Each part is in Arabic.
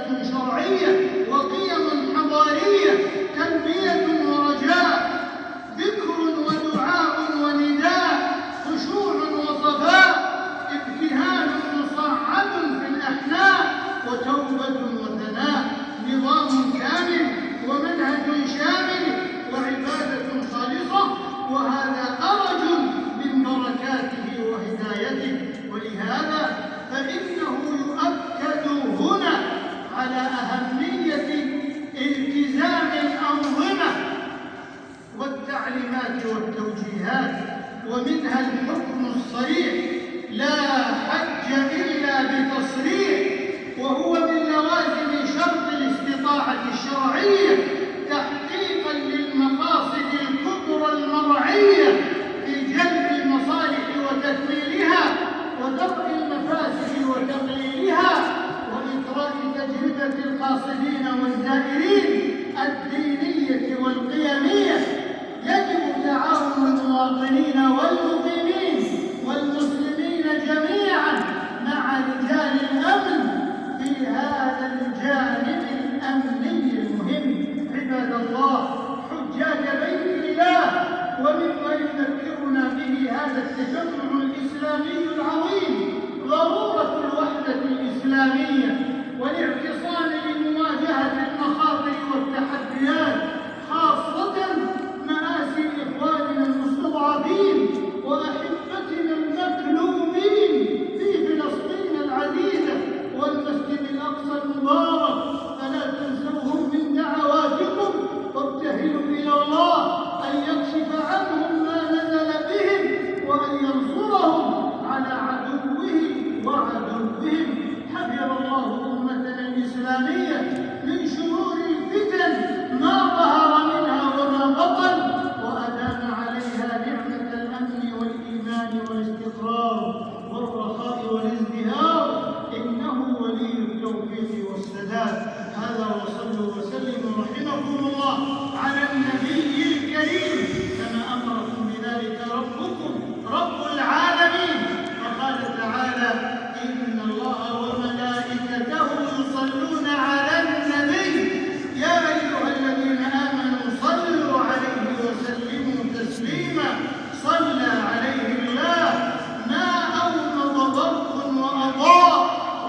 عبادة شرعية وقيم حضارية، تنمية ورجاء، ذكر ودعاء ونداء، خشوع وصفاء، ابتهال مصعد في الأحناء، وتوبة وثناء، نظام كامل ومنهج شامل وعبادة خالصة، وهذا أرج من بركاته وهدايته. ولهذا فإنه يؤكد هنا على أهمية التزام الأنظمة والتعليمات والتوجيهات، ومنها الحكم الصريح: لا حج إلا بتصريح، وهو من لوازم شرط الاستطاعة الشرعية تحقيقا للمقاصد الكبرى المرعية في جلب المصالح وتكميلها، ودرء المفاسد وتقليلها، وإطراء تجربة القاصدين والزائرين الدينية والقيمية. يجب تعاون المواطنين والمقيمين والمسلمين جميعا مع رجال الأمن في هذا الجانب الأمني المهم. عباد الله، حجاج بيت الله، ومما يذكرنا به هذا التجمع الإسلامي العظيم ضرورة الوحدة الإسلامية والاعتصام لمواجهة المخاطر والتحديات، خاصة مآسي إخواننا المستضعفين وأحبتنا المكلومين في فلسطين العزيزة والمسجد الأقصى المبارك. فلا تنسوهم من دعواتكم، وابتهلوا إلى الله أن يكشف عنهم ما نزل بهم، وأن ينصرهم على عدوه وعدوهم. حفظ الله أمتنا الإسلامية من شرور الفتن ما ظهر منها وما بطن، وأدام عليها نعمة الأمن والإيمان والاستقرار والرخاء والازدهار، إنه ولي التوفيق والسداد. هذا، وصلوا وسلموا رحمكم الله على النبي الكريم كما أمركم بذلك ربكم رب العالمين. فقال تعالى: إن الله وملائكته يصلون على النبي يا أيها الذين آمنوا صلوا عليه وسلموا تسليما. صلى عليه الله ما أومض برق وأضاء،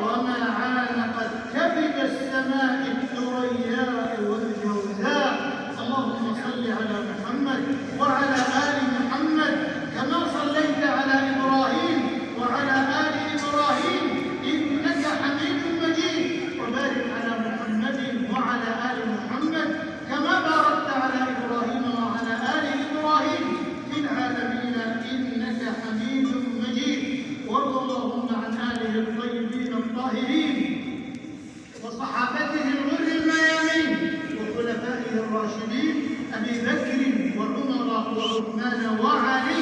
وما عانقت كبد السماء الثرياء والجوزاء. اللهم صل على محمد وعلى آل محمد كما صليت على إبراهيم وعلى آل إبراهيم إنك حميد مجيد، وبارك على محمد وعلى آل محمد كما باركت على إبراهيم وعلى آل إبراهيم في العالمين إنك حميد مجيد. وارض اللهم عن آله الطيبين الطاهرين وصحابته الغر الميامين وخلفائه الراشدين أبي بكر وعمر وعثمان وعلي،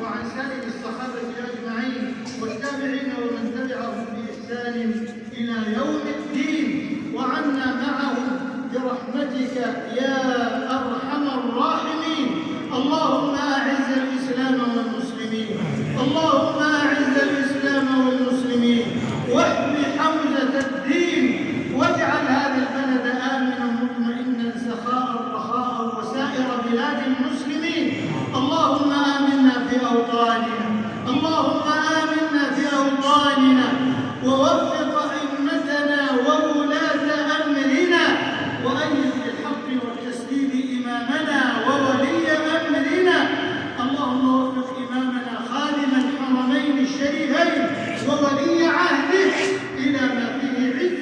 وعن سائر الصحابة أجمعين والتابعين ومن تبعهم بإحسان إلى يوم الدين، وعنا معهم برحمتك يا أرحم الراحمين. اللهم أعز الإسلام والمسلمين، اللهم أعز الإسلام والمسلمين، واحمي حوزة الدين، واجعل هذا البلد آمنا مطمئنا سخاء رخاء وسائر بلاد المسلمين. اللهم آمنا في أوطاننا، اللهم آمنا في أوطاننا، ووفق أئمتنا وولاة أمرنا، وأيد بالحق والتسديد إمامنا وولي أمرنا. اللهم وفق إمامنا خادم الحرمين الشريفين وولي عهده إلى ما فيه عز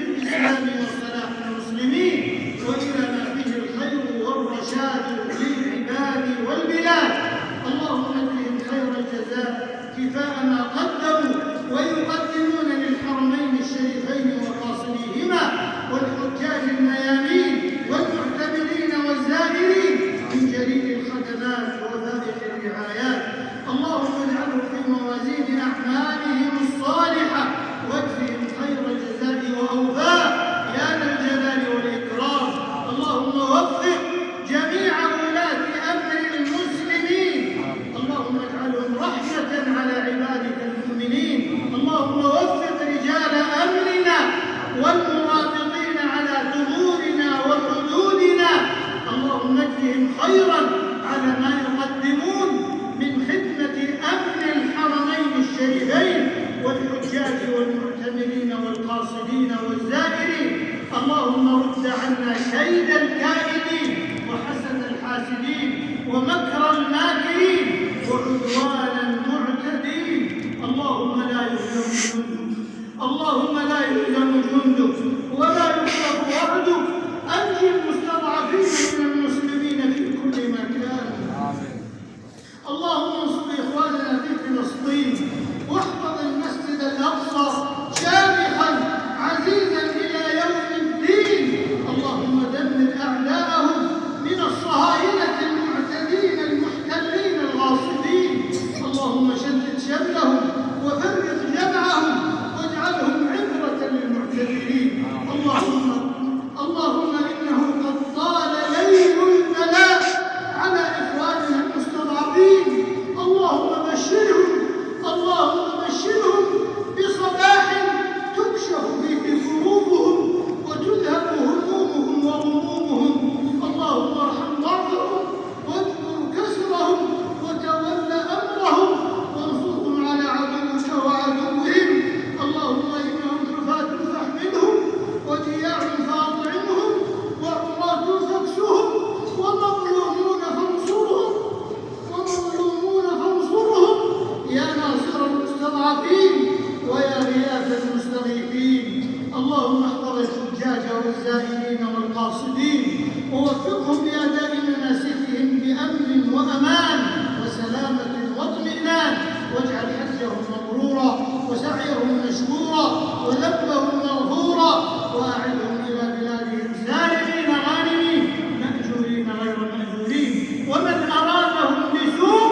اللهم رد عنا كيد الكائدين وحسد الحاسدين ومكر الماكرين وعدوان المعتدين. اللهم لا يهزم جندك، اللهم لا يهزم جندك ولا يخلف وعدك. أنجِ المستضعفين من المسلمين في كل مكان. اللهم انصر إخواننا في فلسطين واحفظ المسجد الأقصى شامخا عزيزا إلى يوم الدين. اللهم دمر أعداءهم من الصهاينة المعتدين المحتلين الغاصبين. اللهم شتت شملهم وفرق جمعهم واجعلهم عبرة للمعتدلين. اللهم إنه قد طال ليل البلاء على إخواننا المستضعفين. اللهم بشرهم بصباح تكشف فيه كروبهم وتذهب همومهم وغمومهم. اللهم ارحم ضعفهم واجبر كسرهم وتول أمرهم وانصرهم على عدوك وعدوهم. اللهم إنهم حفاة فاحملهم وجياع فاطعمهم وعراة فاكسهم ومظلومون فانصرهم يا ناصر المستضعفين ويا غياث المستغيثين. اللهم احفظ الحجاج والزائرين والقاصدين ووفقهم لأداء مناسكهم بأمن وأمان وسلامة واطمئنان، واجعل حجهم مبرورا وسعيهم مشكورا وذنبهم مغفورا، وأعدهم إلى بلادهم سالمين غانمين مأجورين غير مأجورين. ومن أرادهم بسوء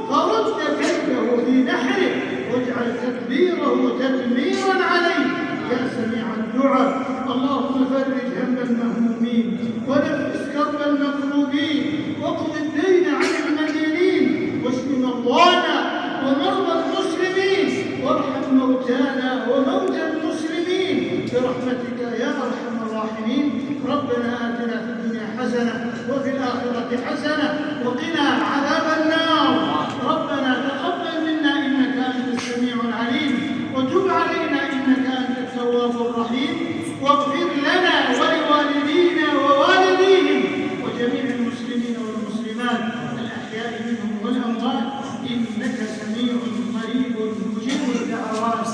فرد كيده في نحره واجعل تدبيره تدميرا عليه يا سميع الدعاء. اللهم فرج هم المهمومين ونفس كرب المكروبين واقض الدين عن المدينين واشف مرضانا ومرضى المسلمين وارحم موتانا وموتى المسلمين برحمتك يا ارحم الراحمين. ربنا آتنا في الدنيا حسنة وفي الآخرة حسنة وقنا عذاب النار. ربنا تقبل منا إنك أنت السميع العليم وتب علينا إنك أنت التواب الرحيم، واغفر لنا ولوالدينا ووالديهم وجميع المسلمين والمسلمات الأحياء منهم والأموات إنك سميع قريب مجيب الدعوات.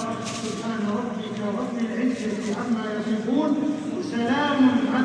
سبحان ربك رب العزة عما يصفون وسلام على